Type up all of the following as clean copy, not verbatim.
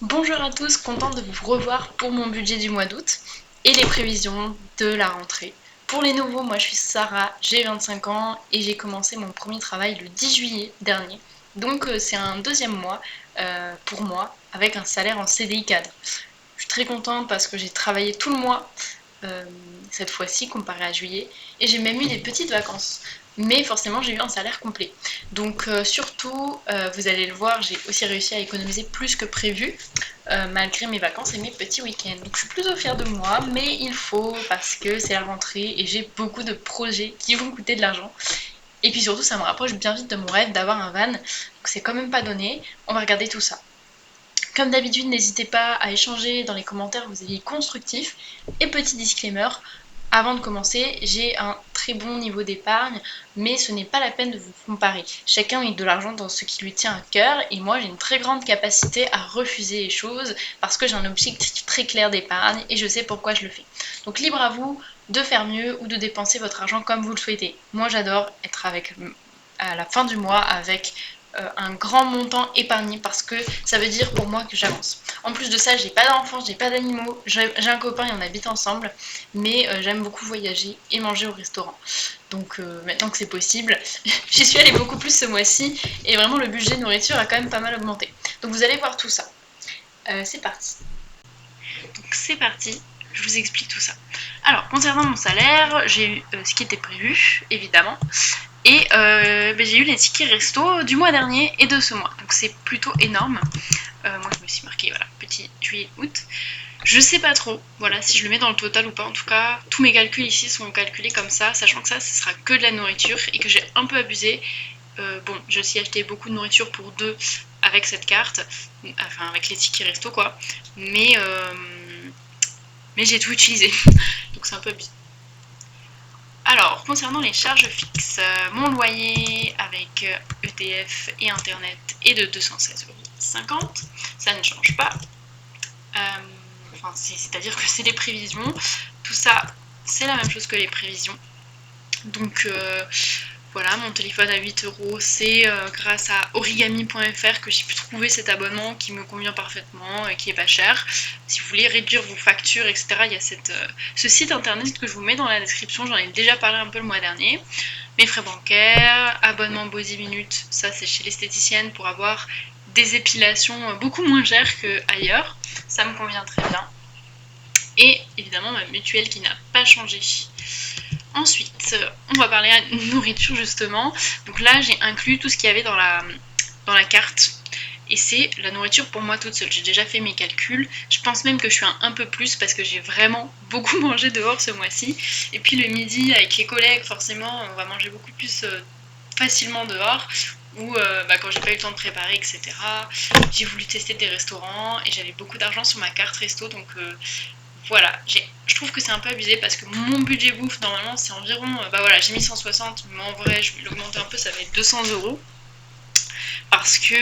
Bonjour à tous, contente de vous revoir pour mon budget du mois d'août et les prévisions de la rentrée. Pour les nouveaux, moi je suis Sarah, j'ai 25 ans et j'ai commencé mon premier travail le 10 juillet dernier. Donc c'est un deuxième mois pour moi avec un salaire en CDI cadre. Je suis très contente parce que j'ai travaillé tout le mois euh, cette fois-ci comparé à juillet et j'ai même eu des petites vacances. Mais forcément, j'ai eu un salaire complet. Donc, surtout, vous allez le voir, j'ai aussi réussi à économiser plus que prévu, malgré mes vacances et mes petits week-ends. Donc, je suis plutôt fière de moi, mais il faut parce que c'est la rentrée et j'ai beaucoup de projets qui vont coûter de l'argent. Et puis surtout, ça me rapproche bien vite de mon rêve d'avoir un van. Donc, c'est quand même pas donné. On va regarder tout ça. Comme d'habitude, n'hésitez pas à échanger dans les commentaires vos avis constructifs. Et petit disclaimer, avant de commencer, j'ai un très bon niveau d'épargne, mais ce n'est pas la peine de vous comparer. Chacun met de l'argent dans ce qui lui tient à cœur, et moi j'ai une très grande capacité à refuser les choses parce que j'ai un objectif très clair d'épargne et je sais pourquoi je le fais. Donc libre à vous de faire mieux ou de dépenser votre argent comme vous le souhaitez. Moi j'adore être à la fin du mois avec un grand montant épargné parce que ça veut dire pour moi que j'avance. En plus de ça, j'ai pas d'enfants, j'ai pas d'animaux, j'ai un copain et on habite ensemble, mais j'aime beaucoup voyager et manger au restaurant. Donc maintenant que c'est possible, j'y suis allée beaucoup plus ce mois-ci et vraiment le budget nourriture a quand même pas mal augmenté. Donc vous allez voir tout ça. C'est parti. Donc c'est parti, je vous explique tout ça. Alors concernant mon salaire, j'ai eu ce qui était prévu, évidemment. Et j'ai eu les tickets resto du mois dernier et de ce mois. Donc c'est plutôt énorme. Moi je me suis marqué, voilà, petit juillet, août. Je sais pas trop, voilà, si je le mets dans le total ou pas. En tout cas, tous mes calculs ici sont calculés comme ça, sachant que ça, ce sera que de la nourriture et que j'ai un peu abusé. Bon, j'ai aussi acheté beaucoup de nourriture pour deux avec cette carte, enfin avec les tickets resto quoi. Mais j'ai tout utilisé, donc c'est un peu abusé. Alors, concernant les charges fixes, mon loyer avec EDF et Internet est de 216,50 €. Ça ne change pas. C'est-à-dire que c'est les prévisions. Tout ça, c'est la même chose que les prévisions. Donc voilà, mon téléphone à 8 €, c'est grâce à origami.fr que j'ai pu trouver cet abonnement qui me convient parfaitement et qui est pas cher. Si vous voulez réduire vos factures, etc., il y a ce site internet que je vous mets dans la description, j'en ai déjà parlé un peu le mois dernier. Mes frais bancaires, abonnement Body Minute, ça c'est chez l'esthéticienne pour avoir des épilations beaucoup moins chères qu'ailleurs. Ça me convient très bien. Et évidemment ma mutuelle qui n'a pas changé. Ensuite, on va parler à nourriture justement. Donc là, j'ai inclus tout ce qu'il y avait dans la carte. Et c'est la nourriture pour moi toute seule. J'ai déjà fait mes calculs. Je pense même que je suis un peu plus parce que j'ai vraiment beaucoup mangé dehors ce mois-ci. Et puis le midi, avec les collègues, forcément, on va manger beaucoup plus facilement dehors. Ou quand j'ai pas eu le temps de préparer, etc. J'ai voulu tester des restaurants et j'avais beaucoup d'argent sur ma carte resto. Donc voilà, je trouve que c'est un peu abusé parce que mon budget bouffe normalement c'est environ, voilà, j'ai mis 160, mais en vrai je vais l'augmenter un peu, ça va être 200 € parce que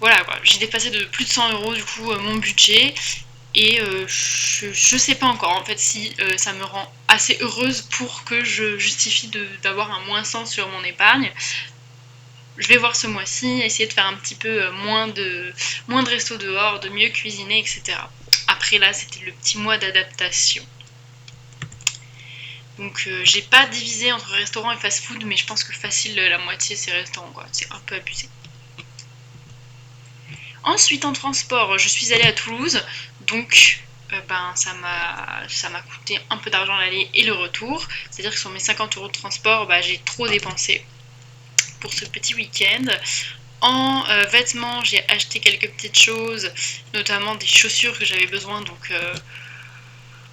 voilà quoi, j'ai dépassé de plus de 100 € du coup mon budget et je sais pas encore en fait si ça me rend assez heureuse pour que je justifie d'avoir un moins 100 sur mon épargne. Je vais voir ce mois-ci, essayer de faire un petit peu moins de resto dehors, de mieux cuisiner, etc. Après là, c'était le petit mois d'adaptation. Donc j'ai pas divisé entre restaurant et fast-food, mais je pense que facile la moitié c'est restaurant quoi, c'est un peu abusé. Ensuite en transport, je suis allée à Toulouse, donc ça m'a coûté un peu d'argent l'aller et le retour. C'est-à-dire que sur mes 50 € de transport, j'ai trop dépensé pour ce petit week-end. En vêtements, j'ai acheté quelques petites choses, notamment des chaussures que j'avais besoin, donc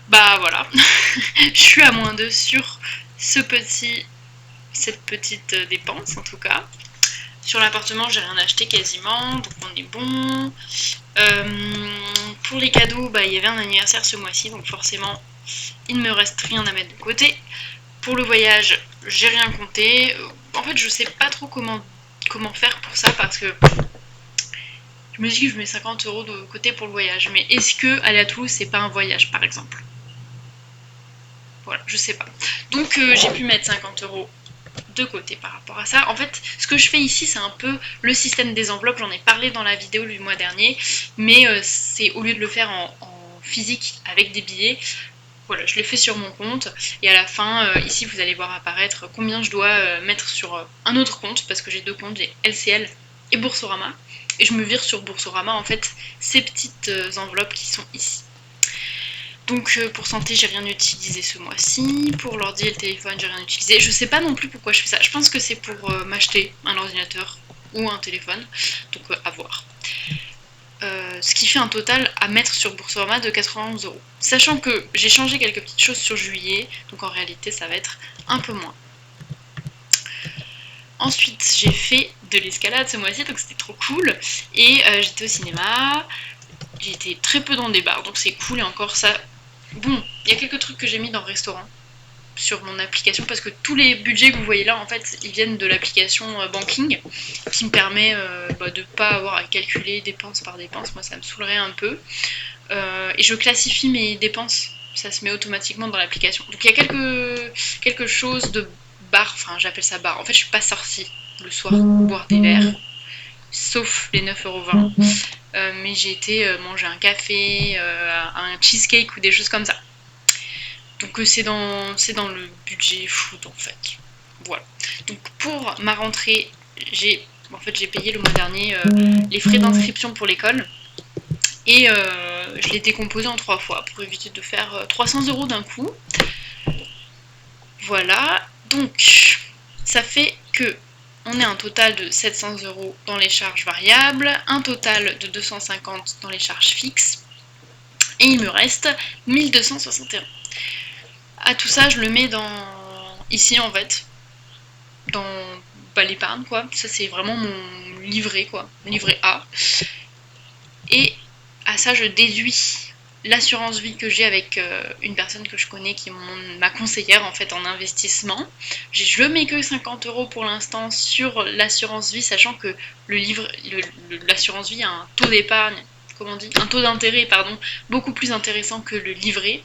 voilà, je suis à moins 2 sur cette petite dépense en tout cas. Sur l'appartement, j'ai rien acheté quasiment, donc on est bon. Pour les cadeaux, il y avait un anniversaire ce mois-ci, donc forcément, il ne me reste rien à mettre de côté. Pour le voyage, j'ai rien compté. En fait, je sais pas trop comment faire pour ça parce que je me dis que je mets 50 € de côté pour le voyage. Mais est-ce que aller à Toulouse, c'est pas un voyage par exemple? Voilà, je sais pas. Donc j'ai pu mettre 50 € de côté par rapport à ça. En fait, ce que je fais ici, c'est un peu le système des enveloppes, j'en ai parlé dans la vidéo du mois dernier, mais c'est au lieu de le faire en physique avec des billets, voilà, je l'ai fait sur mon compte, et à la fin, ici, vous allez voir apparaître combien je dois mettre sur un autre compte, parce que j'ai deux comptes, j'ai LCL et Boursorama, et je me vire sur Boursorama, en fait, ces petites enveloppes qui sont ici. Donc pour santé, j'ai rien utilisé ce mois-ci. Pour l'ordi et le téléphone, j'ai rien utilisé. Je sais pas non plus pourquoi je fais ça. Je pense que c'est pour m'acheter un ordinateur ou un téléphone. Donc à voir. Ce qui fait un total à mettre sur Boursorama de 91 €. Sachant que j'ai changé quelques petites choses sur juillet, donc en réalité ça va être un peu moins. Ensuite, j'ai fait de l'escalade ce mois-ci, donc c'était trop cool. Et j'étais au cinéma, j'ai été très peu dans des bars, donc c'est cool. Et encore ça, bon, il y a quelques trucs que j'ai mis dans le restaurant sur mon application, parce que tous les budgets que vous voyez là, en fait, ils viennent de l'application Banking, qui me permet de pas avoir à calculer dépense par dépense. Moi, ça me saoulerait un peu. Et je classifie mes dépenses, ça se met automatiquement dans l'application. Donc il y a quelque chose de bar, enfin j'appelle ça bar. En fait, je suis pas sortie le soir boire des verres, sauf les 9,20 €. Mais j'ai été manger un café, un cheesecake ou des choses comme ça. Donc c'est dans le budget food en fait. Voilà. Donc pour ma rentrée, j'ai payé le mois dernier les frais d'inscription pour l'école. Et je l'ai décomposé en 3 fois pour éviter de faire 300 € d'un coup. Voilà. Donc ça fait que on est un total de 700 € dans les charges variables, un total de 250 dans les charges fixes, et il me reste 1261. À tout ça, je le mets ici en fait, dans l'épargne quoi. Ça c'est vraiment mon livret quoi, mon livret A. Et à ça, je déduis l'assurance vie que j'ai avec une personne que je connais qui est ma conseillère en fait en investissement. Je mets que 50 € pour l'instant sur l'assurance vie, sachant que l'assurance vie a un taux d'épargne, un taux d'intérêt beaucoup plus intéressant que le livret.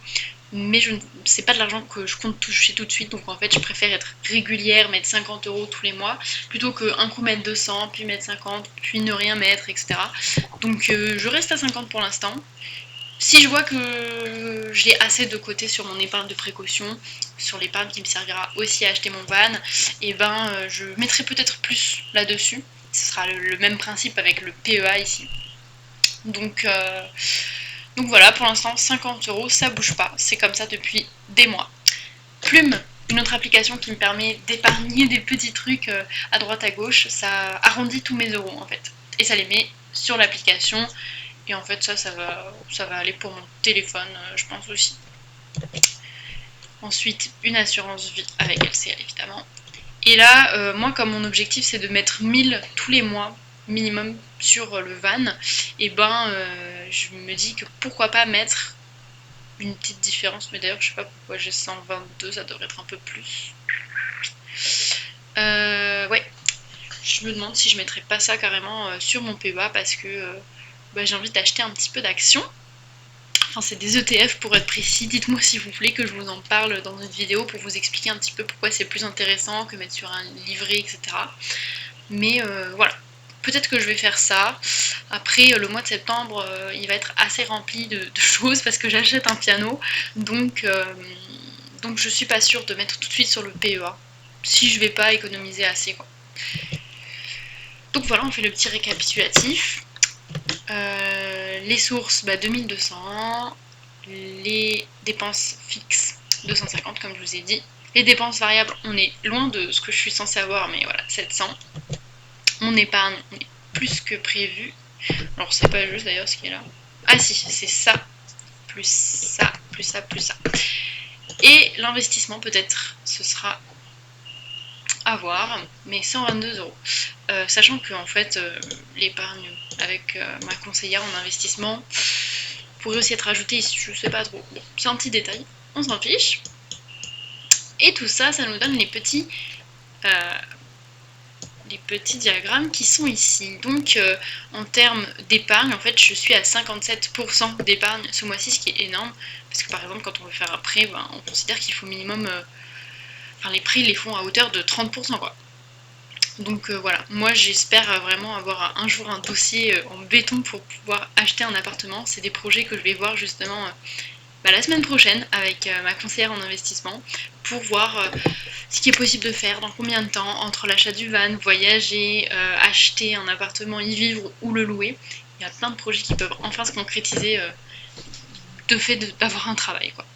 Mais c'est pas de l'argent que je compte toucher tout de suite, donc en fait je préfère être régulière, mettre 50 € tous les mois, plutôt qu'un coup mettre 200, puis mettre 50, puis ne rien mettre, etc. Donc je reste à 50 pour l'instant. Si je vois que j'ai assez de côté sur mon épargne de précaution, sur l'épargne qui me servira aussi à acheter mon van, et je mettrai peut-être plus là-dessus. Ce sera le même principe avec le PEA ici. Donc voilà, pour l'instant 50 €, ça bouge pas, c'est comme ça depuis des mois. Plume, une autre application qui me permet d'épargner des petits trucs à droite à gauche, ça arrondit tous mes euros en fait. Et ça les met sur l'application, et en fait ça va aller pour mon téléphone, je pense aussi. Ensuite, une assurance vie avec LCL évidemment. Et là, moi comme mon objectif c'est de mettre 1000 tous les mois minimum sur le van, et je me dis que pourquoi pas mettre une petite différence, mais d'ailleurs je sais pas pourquoi j'ai 122, ça devrait être un peu plus. Ouais, je me demande si je mettrais pas ça carrément sur mon PEA, parce que j'ai envie d'acheter un petit peu d'actions. Enfin, c'est des ETF pour être précis. Dites-moi si vous voulez que je vous en parle dans une vidéo pour vous expliquer un petit peu pourquoi c'est plus intéressant que mettre sur un livret, etc. Mais voilà, peut-être que je vais faire ça. Après, le mois de septembre, il va être assez rempli de choses parce que j'achète un piano. Donc je suis pas sûre de mettre tout de suite sur le PEA si je vais pas économiser assez quoi. Donc voilà, on fait le petit récapitulatif. Les sources, 2200, les dépenses fixes 250 comme je vous ai dit. Les dépenses variables, on est loin de ce que je suis censée avoir, mais voilà, 700. Mon épargne, on est plus que prévu. Alors c'est pas juste d'ailleurs ce qui est là. Ah si, c'est ça, plus ça, plus ça, plus ça. Et l'investissement peut-être, ce sera à voir, mais 122 €. Sachant que en fait, l'épargne avec ma conseillère en investissement pourrait aussi être ajoutée ici, je sais pas trop. Bon, c'est un petit détail, on s'en fiche. Et tout ça, ça nous donne les petits diagrammes qui sont ici. Donc en termes d'épargne, en fait je suis à 57% d'épargne ce mois-ci, ce qui est énorme, parce que par exemple quand on veut faire un prêt, on considère qu'il faut minimum enfin les prix les font à hauteur de 30% quoi. Donc voilà, moi j'espère vraiment avoir un jour un dossier en béton pour pouvoir acheter un appartement. C'est des projets que je vais voir justement la semaine prochaine avec ma conseillère en investissement pour voir ce qui est possible de faire, dans combien de temps, entre l'achat du van, voyager, acheter un appartement, y vivre ou le louer. Il y a plein de projets qui peuvent enfin se concrétiser de fait d'avoir un travail quoi.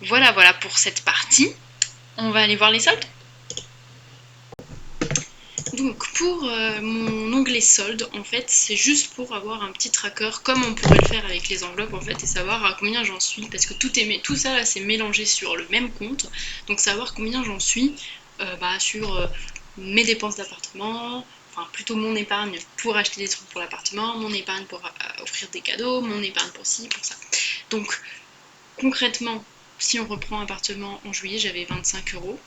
Voilà pour cette partie. On va aller voir les soldes. Donc pour mon onglet solde, en fait, c'est juste pour avoir un petit tracker comme on pourrait le faire avec les enveloppes en fait et savoir à combien j'en suis parce que tout ça là c'est mélangé sur le même compte. Donc savoir combien j'en suis sur mes dépenses d'appartement, enfin plutôt mon épargne pour acheter des trucs pour l'appartement, mon épargne pour offrir des cadeaux, mon épargne pour ci, pour ça. Donc concrètement, si on reprend appartement en juillet, j'avais 25 €.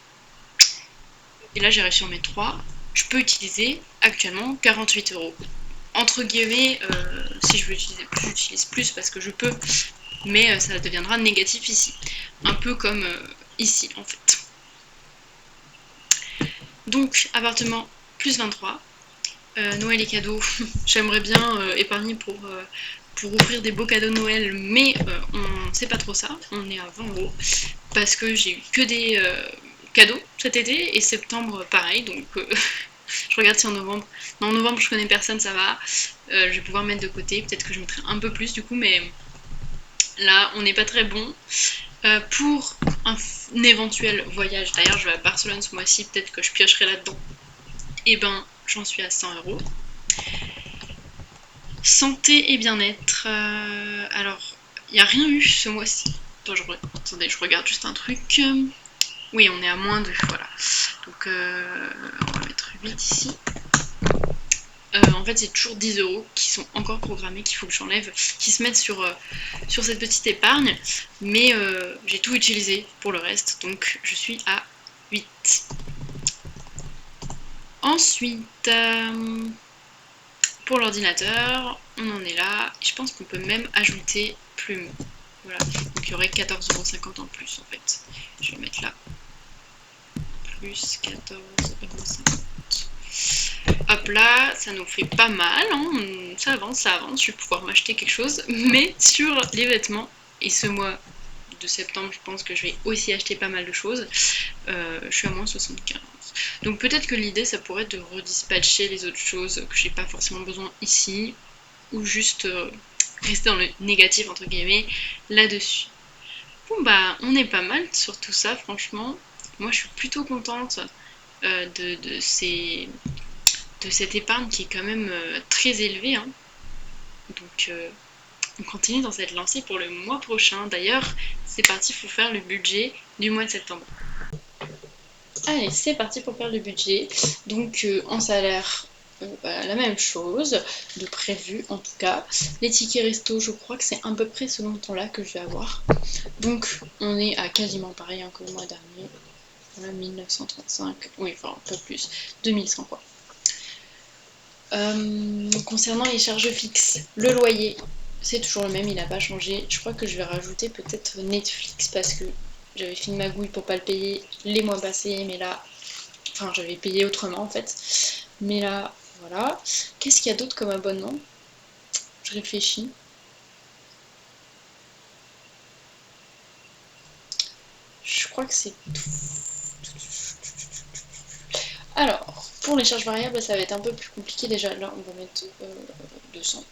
Et là j'ai réussi à en mettre 3. Je peux utiliser actuellement 48 €. Entre guillemets, si je veux utiliser plus, j'utilise plus parce que je peux, mais ça deviendra négatif ici. Un peu comme ici en fait. Donc appartement plus 23. Noël et cadeaux, j'aimerais bien épargner pour offrir des beaux cadeaux de Noël, mais on sait pas trop ça, on est à 20 € parce que j'ai eu que des cadeaux cet été et septembre pareil, donc je regarde si en novembre. Non, en novembre je connais personne, ça va, je vais pouvoir mettre de côté, peut-être que je mettrai un peu plus du coup, mais là on n'est pas très bon. Pour un éventuel voyage, d'ailleurs je vais à Barcelone ce mois-ci, peut-être que je piocherai là-dedans, et ben j'en suis à 100 €. Santé et bien-être, alors il n'y a rien eu ce mois-ci. Attendez, je regarde juste un truc. Oui, on est à moins 2, voilà. Donc on va mettre 8 ici. En fait, c'est toujours 10 € qui sont encore programmés, qu'il faut que j'enlève, qui se mettent sur cette petite épargne. Mais j'ai tout utilisé pour le reste, donc je suis à 8. Ensuite, pour l'ordinateur, on en est là. Je pense qu'on peut même ajouter plume. Voilà, donc il y aurait 14,50 € en plus en fait. Je vais mettre là. Plus 14,50 €. Hop là, ça nous fait pas mal, hein. Ça avance, je vais pouvoir m'acheter quelque chose. Mais sur les vêtements, et ce mois de septembre, je pense que je vais aussi acheter pas mal de choses, je suis à moins 75. Donc peut-être que l'idée, ça pourrait être de redispatcher les autres choses que j'ai pas forcément besoin ici, ou juste rester dans le négatif, entre guillemets, là-dessus. Bon bah, on est pas mal sur tout ça, franchement. Moi, je suis plutôt contente de cette épargne qui est quand même très élevée, hein. Donc on continue dans cette lancée pour le mois prochain. D'ailleurs, c'est parti pour faire le budget du mois de septembre. Allez, c'est parti pour faire le budget. Donc en salaire, la même chose, de prévu en tout cas. Les tickets resto, je crois que c'est à peu près ce montant-là que je vais avoir. Donc on est à quasiment pareil hein, que le mois dernier. Voilà, 1935, oui, enfin un peu plus, 2100 quoi. Concernant les charges fixes, le loyer, c'est toujours le même, il n'a pas changé. Je crois que je vais rajouter peut-être Netflix parce que j'avais fait une magouille pour pas le payer les mois passés, mais là, enfin j'avais payé autrement en fait. Mais là, voilà. Qu'est-ce qu'il y a d'autre comme abonnement? Je réfléchis. Je crois que c'est tout. Alors, pour les charges variables, ça va être un peu plus compliqué déjà. Là, on va mettre 200.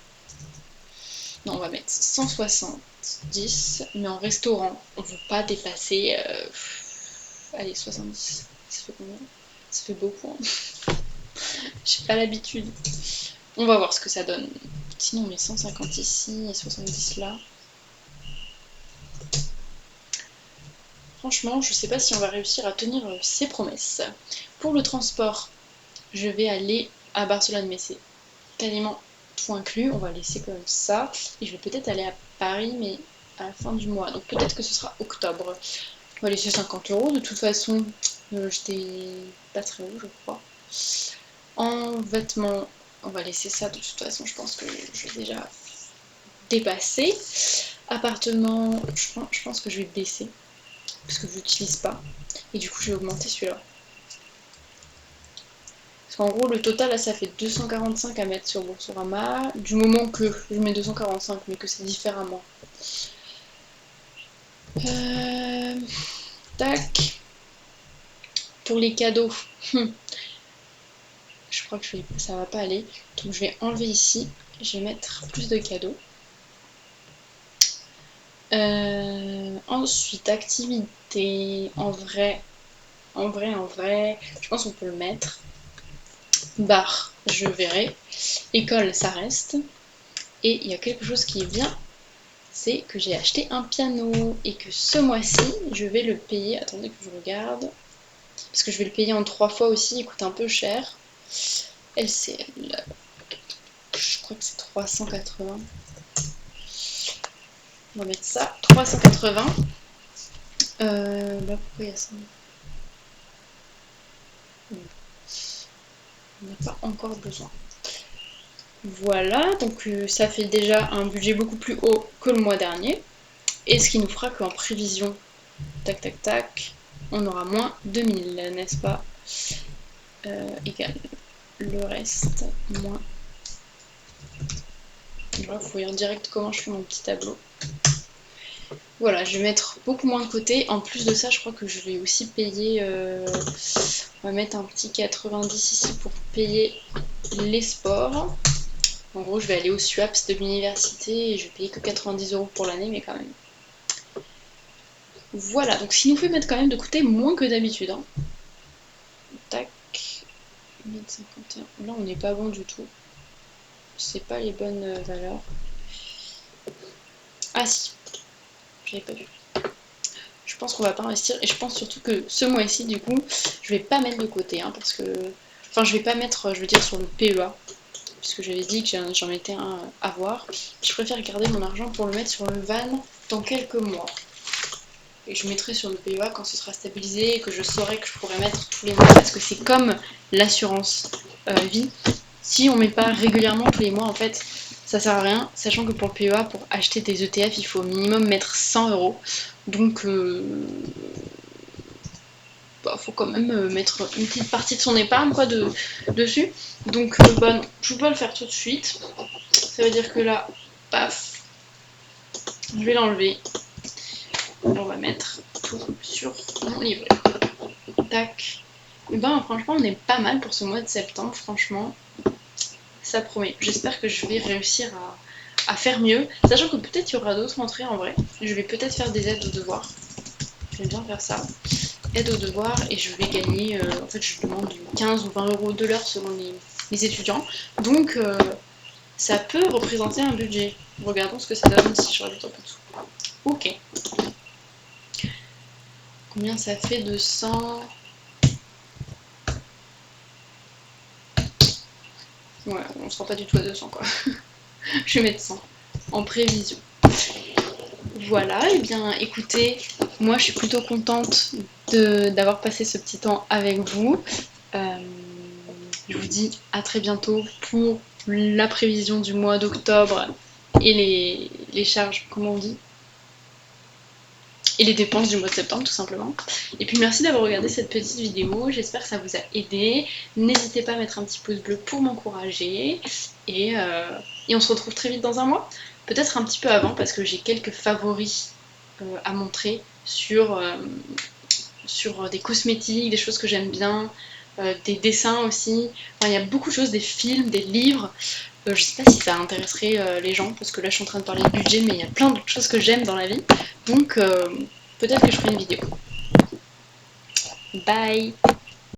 Non, on va mettre 170. Mais en restaurant, on ne veut pas dépasser... allez, 70. Ça fait combien? Ça fait beaucoup. Hein. J'ai pas l'habitude. On va voir ce que ça donne. Sinon, on met 150 ici et 70 là. Franchement, je sais pas si on va réussir à tenir ses promesses. Pour le transport, je vais aller à Barcelone, mais c'est quasiment tout inclus. On va laisser comme ça. Et je vais peut-être aller à Paris, mais à la fin du mois. Donc peut-être que ce sera octobre. On va laisser 50 €. De toute façon, j'étais pas très haut, je crois. En vêtements, on va laisser ça. De toute façon, je pense que je vais déjà dépasser. Appartement, je pense que je vais baisser. parce que je l'utilise pas. Et du coup, je vais augmenter celui-là. Parce qu'en gros, le total, là, ça fait 245 à mettre sur Boursorama, du moment que je mets 245, mais que c'est différemment. Tac. Pour les cadeaux, je crois que ça va pas aller. Donc je vais enlever ici, je vais mettre plus de cadeaux. Ensuite, activité, en vrai, je pense qu'on peut le mettre. Bar, je verrai. École, ça reste. Et il y a quelque chose qui est bien, c'est que j'ai acheté un piano et que ce mois-ci, je vais le payer. Attendez que je regarde. Parce que je vais le payer en 3 fois aussi, il coûte un peu cher. LCL, je crois que c'est 380. On va mettre ça, 380. Là, pourquoi il y a ça? On n'a pas encore besoin. Voilà, donc ça fait déjà un budget beaucoup plus haut que le mois dernier. Et ce qui nous fera qu'en prévision, tac tac tac, on aura moins 2000, n'est-ce pas? Égal. Le reste, moins. Là, vous voyez en direct comment je fais mon petit tableau. Voilà, je vais mettre beaucoup moins de côté. En plus de ça, je crois que je vais aussi payer... on va mettre un petit 90 ici pour payer les sports. En gros, je vais aller au SUAPS de l'université et je vais payer que 90 € pour l'année, mais quand même. Voilà, donc ce qui nous fait mettre quand même de coûter moins que d'habitude. Hein. Tac. 1051. Là, on n'est pas bon du tout. C'est pas les bonnes valeurs. Ah si, j'avais pas vu. Je pense qu'on va pas investir et je pense surtout que ce mois-ci, du coup, je vais pas mettre de côté, hein, parce que... Enfin, je vais pas mettre, je veux dire, sur le PEA, puisque j'avais dit que j'en mettais un à voir. Je préfère garder mon argent pour le mettre sur le van dans quelques mois. Et je mettrai sur le PEA quand ce sera stabilisé et que je saurai que je pourrai mettre tous les mois, parce que c'est comme l'assurance vie. Si on met pas régulièrement tous les mois, en fait, ça sert à rien, sachant que pour le PEA, pour acheter des ETF, il faut au minimum mettre 100 €. Donc, faut quand même mettre une petite partie de son épargne quoi, dessus. Donc, non, je peux pas le faire tout de suite. Ça veut dire que là, paf, je vais l'enlever. On va mettre tout sur mon livret. Tac. Et franchement, on est pas mal pour ce mois de septembre, franchement. Ça promet. J'espère que je vais réussir à faire mieux. Sachant que peut-être il y aura d'autres entrées en vrai. Je vais peut-être faire des aides aux devoirs. J'aime bien faire ça. Aide aux devoirs et je vais gagner, en fait je demande 15 ou 20 € de l'heure selon les étudiants. Donc ça peut représenter un budget. Regardons ce que ça donne si je rajoute un peu de sous. Ok. Combien ça fait de 100 ? Ouais, on sera pas du tout à 200 quoi. Je vais mettre 100 en prévision. Voilà, et bien écoutez, moi je suis plutôt contente d'avoir passé ce petit temps avec vous. Je vous dis à très bientôt pour la prévision du mois d'octobre et les charges, comment on dit, et les dépenses du mois de septembre tout simplement. Et puis merci d'avoir regardé cette petite vidéo, j'espère que ça vous a aidé. N'hésitez pas à mettre un petit pouce bleu pour m'encourager et on se retrouve très vite dans un mois. Peut-être un petit peu avant parce que j'ai quelques favoris à montrer sur des cosmétiques, des choses que j'aime bien, des dessins aussi. Enfin, il y a beaucoup de choses, des films, des livres. Je sais pas si ça intéresserait les gens parce que là je suis en train de parler de budget mais il y a plein d'autres choses que j'aime dans la vie. Donc peut-être que je ferai une vidéo. Bye!